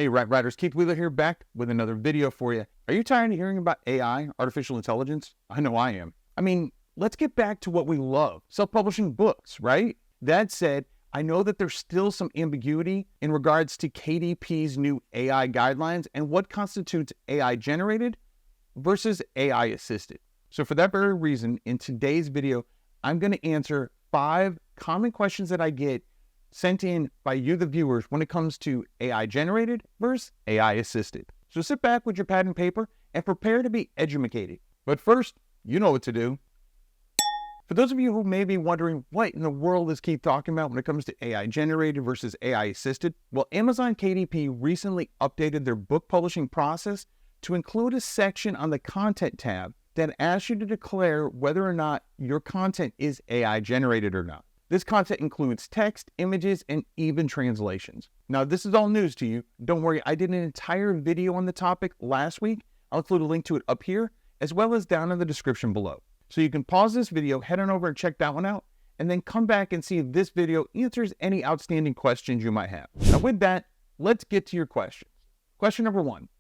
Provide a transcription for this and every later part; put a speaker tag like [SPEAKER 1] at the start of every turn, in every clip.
[SPEAKER 1] Hey, Writers, Keith Wheeler here, back with another video for you. Are you tired of hearing about AI, artificial intelligence? I know I am. I mean, let's get back to what we love, self-publishing books, right? That said, I know that there's still some ambiguity in regards to KDP's new AI guidelines and what constitutes AI generated versus AI assisted. So for that very reason, in today's video, I'm going to answer 5 common questions that I get sent in by you, the viewers, when it comes to AI generated versus AI assisted. So sit back with your pad and paper and prepare to be edumacated. But first, you know what to do. For those of you who may be wondering what in the world is Keith talking about when it comes to AI generated versus AI assisted, well, Amazon KDP recently updated their book publishing process to include a section on the content tab that asks you to declare whether or not your content is AI generated or not. This content includes text, images, and even translations. Now, this is all news to you. Don't worry, I did an entire video on the topic last week. I'll include a link to it up here, as well as down in the description below. So you can pause this video, head on over and check that one out, and then come back and see if this video answers any outstanding questions you might have. Now with that, let's get to your questions. Question number 1,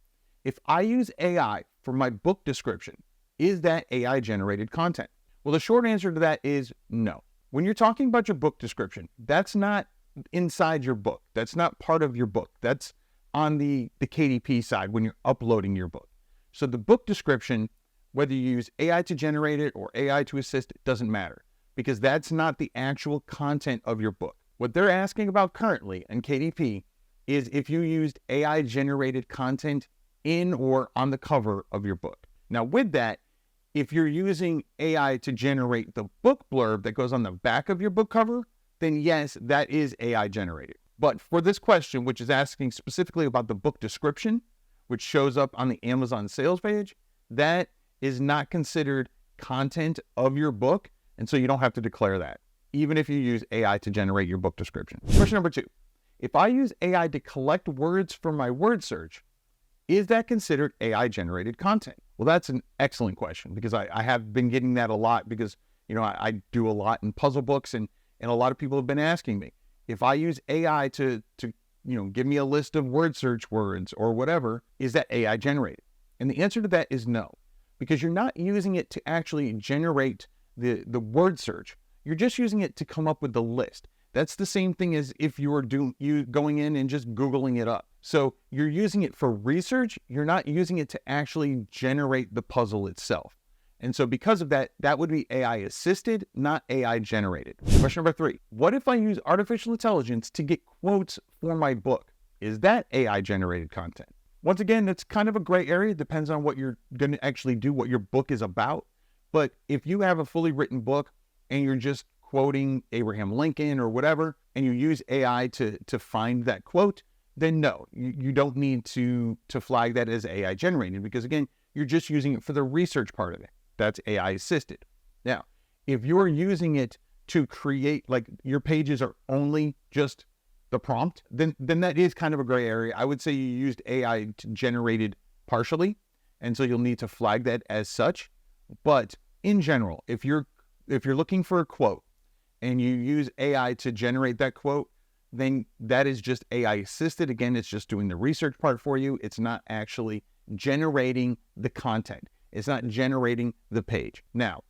[SPEAKER 1] if I use AI for my book description, is that AI generated content? Well, the short answer to that is no. When you're talking about your book description, that's not inside your book. That's not part of your book. That's on the KDP side when you're uploading your book. So the book description, whether you use AI to generate it or AI to assist, it doesn't matter because that's not the actual content of your book. What they're asking about currently in KDP is if you used AI generated content in or on the cover of your book. Now with that, if you're using AI to generate the book blurb that goes on the back of your book cover, then yes, that is AI generated. But for this question, which is asking specifically about the book description, which shows up on the Amazon sales page, that is not considered content of your book, and so you don't have to declare that, even if you use AI to generate your book description. Question number 2, if I use AI to collect words from my word search, is that considered AI generated content? Well, that's an excellent question because I have been getting that a lot because, you know, I do a lot in puzzle books and a lot of people have been asking me, if I use AI to give me a list of word search words or whatever, is that AI generated? And the answer to that is no, because you're not using it to actually generate the word search. You're just using it to come up with the list. That's the same thing as if you were going in and just Googling it up. So you're using it for research. You're not using it to actually generate the puzzle itself. And so because of that, that would be AI assisted, not AI generated. Question number 3, what if I use artificial intelligence to get quotes for my book? Is that AI generated content? Once again, it's kind of a gray area. It depends on what you're going to actually do, what your book is about. But if you have a fully written book and you're just quoting Abraham Lincoln or whatever, and you use AI to find that quote, then no, you don't need to flag that as AI generated because again, you're just using it for the research part of it. That's AI assisted. Now, if you're using it to create, like your pages are only just the prompt, then that is kind of a gray area. I would say you used AI generated partially, and so you'll need to flag that as such. But in general, if you're looking for a quote and you use AI to generate that quote, then that is just AI assisted. Again, it's just doing the research part for you. It's not actually generating the content. It's not generating the page. Now,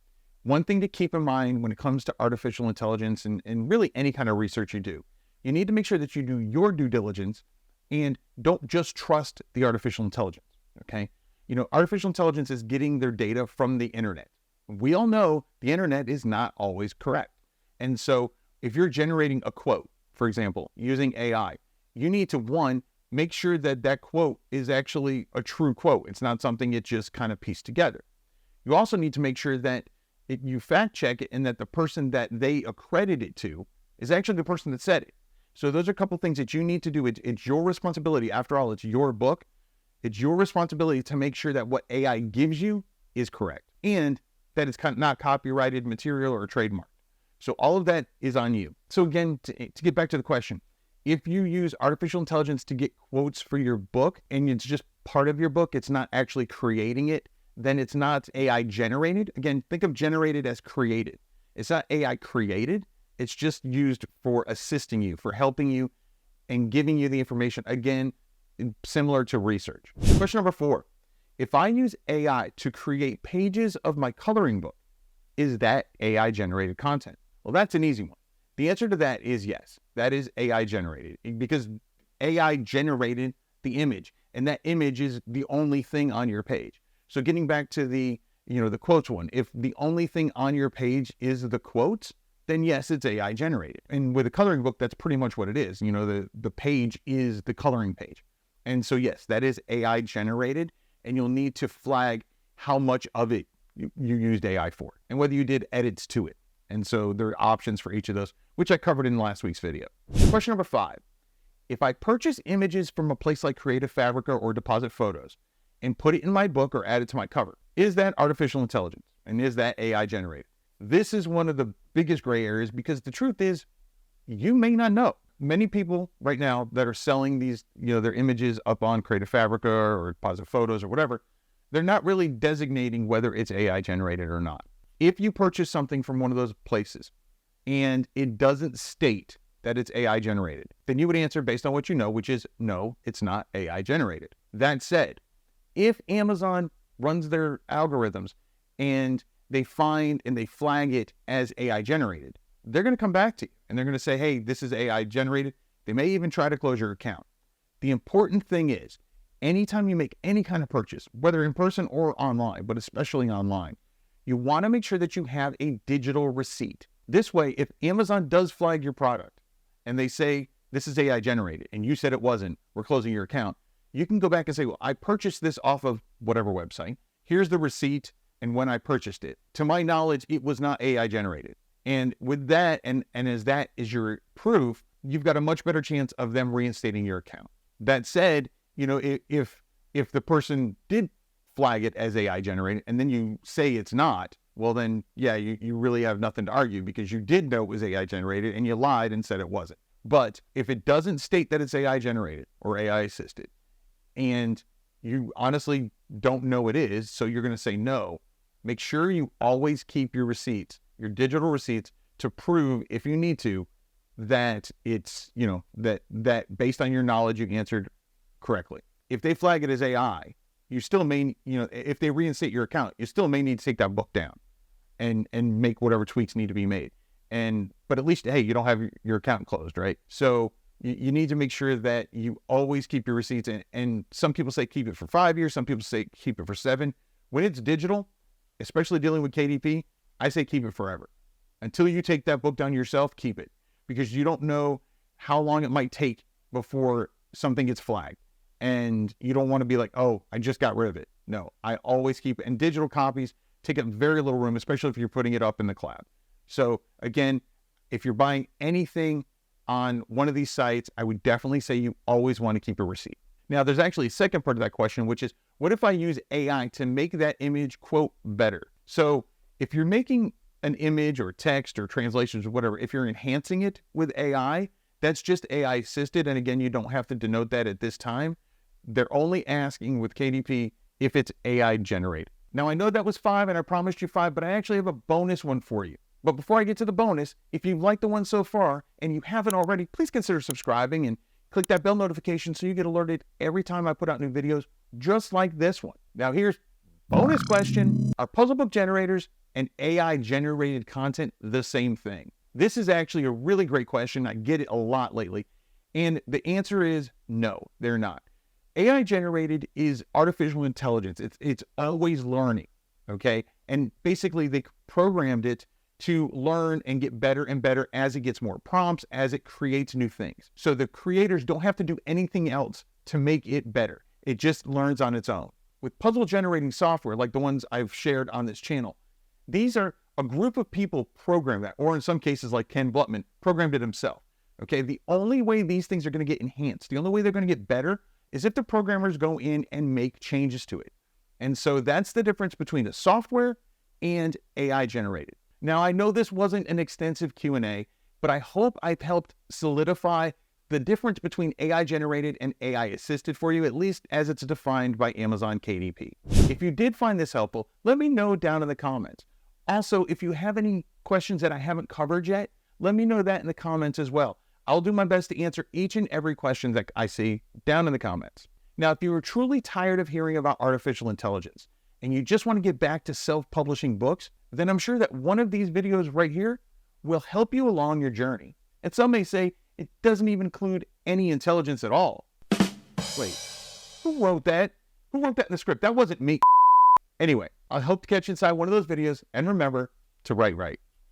[SPEAKER 1] one thing to keep in mind when it comes to artificial intelligence and really any kind of research you do, you need to make sure that you do your due diligence and don't just trust the artificial intelligence, okay? You know, artificial intelligence is getting their data from the internet. We all know the internet is not always correct. And so if you're generating a quote, for example, using AI, you need to, 1, make sure that that quote is actually a true quote. It's not something it just kind of pieced together. You also need to make sure that you fact check it and that the person that they accredit it to is actually the person that said it. So those are a couple things that you need to do. It's your responsibility. After all, it's your book. It's your responsibility to make sure that what AI gives you is correct and that it's not copyrighted material or trademark. So all of that is on you. So again, to get back to the question, if you use artificial intelligence to get quotes for your book and it's just part of your book, it's not actually creating it, then it's not AI generated. Again, think of generated as created. It's not AI created. It's just used for assisting you, for helping you and giving you the information. Again, similar to research. Question number 4. If I use AI to create pages of my coloring book, is that AI generated content? Well, that's an easy one. The answer to that is yes. That is AI generated, because AI generated the image, and that image is the only thing on your page. So getting back to the quotes one, if the only thing on your page is the quotes, then yes, it's AI generated. And with a coloring book, that's pretty much what it is. The page is the coloring page. And so yes, that is AI generated, and you'll need to flag how much of it you used AI for, and whether you did edits to it. And so there are options for each of those, which I covered in last week's video. Question number 5. If I purchase images from a place like Creative Fabrica or Deposit Photos and put it in my book or add it to my cover, is that artificial intelligence? And is that AI generated? This is one of the biggest gray areas, because the truth is, you may not know. Many people right now that are selling these, their images up on Creative Fabrica or Deposit Photos or whatever, they're not really designating whether it's AI generated or not. If you purchase something from one of those places and it doesn't state that it's AI generated, then you would answer based on what you know, which is no, it's not AI generated. That said, if Amazon runs their algorithms and they find and they flag it as AI generated, they're going to come back to you and they're going to say, hey, this is AI generated. They may even try to close your account. The important thing is, anytime you make any kind of purchase, whether in person or online, but especially online, you want to make sure that you have a digital receipt. This way, if Amazon does flag your product and they say this is AI generated and you said it wasn't, we're closing your account, you can go back and say, well, I purchased this off of whatever website. Here's the receipt and when I purchased it. To my knowledge, it was not AI generated. And with that, and as that is your proof, you've got a much better chance of them reinstating your account. That said, if the person did flag it as AI generated and then you say it's not, well then, yeah, you really have nothing to argue, because you did know it was AI generated and you lied and said it wasn't. But if it doesn't state that it's AI generated or AI assisted, and you honestly don't know it is, so you're going to say no, make sure you always keep your receipts, your digital receipts, to prove, if you need to, that it's, that based on your knowledge, you answered correctly. If they flag it as AI, you still may, if they reinstate your account, you still may need to take that book down and make whatever tweaks need to be made. But at least, hey, you don't have your account closed, right? So you need to make sure that you always keep your receipts. And some people say keep it for 5 years. Some people say keep it for 7. When it's digital, especially dealing with KDP, I say keep it forever. Until you take that book down yourself, keep it, because you don't know how long it might take before something gets flagged. And you don't want to be like, oh, I just got rid of it. No, I always keep it. And digital copies take up very little room, especially if you're putting it up in the cloud. So again, if you're buying anything on one of these sites, I would definitely say you always want to keep a receipt. Now, there's actually a second part of that question, which is, what if I use AI to make that image, quote, better? So if you're making an image or text or translations or whatever, if you're enhancing it with AI, that's just AI assisted. And again, you don't have to denote that at this time. They're only asking with KDP if it's AI generated. Now, I know that was 5 and I promised you 5, but I actually have a bonus one for you. But before I get to the bonus, if you've liked the one so far and you haven't already, please consider subscribing and click that bell notification so you get alerted every time I put out new videos just like this one. Now, here's bonus question. Are puzzle book generators and AI generated content the same thing? This is actually a really great question. I get it a lot lately. And the answer is no, they're not. AI generated is artificial intelligence. It's always learning, okay? And basically they programmed it to learn and get better and better as it gets more prompts, as it creates new things. So the creators don't have to do anything else to make it better. It just learns on its own. With puzzle generating software, like the ones I've shared on this channel, these are a group of people programmed that, or in some cases like Ken Blutman, programmed it himself, okay? The only way these things are gonna get enhanced, the only way they're gonna get better is if the programmers go in and make changes to it. And so that's the difference between the software and AI generated. Now, I know this wasn't an extensive Q&A, but I hope I've helped solidify the difference between AI generated and AI assisted for you, at least as it's defined by Amazon KDP. If you did find this helpful, let me know down in the comments. Also, if you have any questions that I haven't covered yet, let me know that in the comments as well. I'll do my best to answer each and every question that I see down in the comments. Now, if you are truly tired of hearing about artificial intelligence and you just want to get back to self-publishing books, then I'm sure that one of these videos right here will help you along your journey. And some may say it doesn't even include any intelligence at all. Wait, who wrote that? Who wrote that in the script? That wasn't me. Anyway, I hope to catch you inside one of those videos, and remember to write right.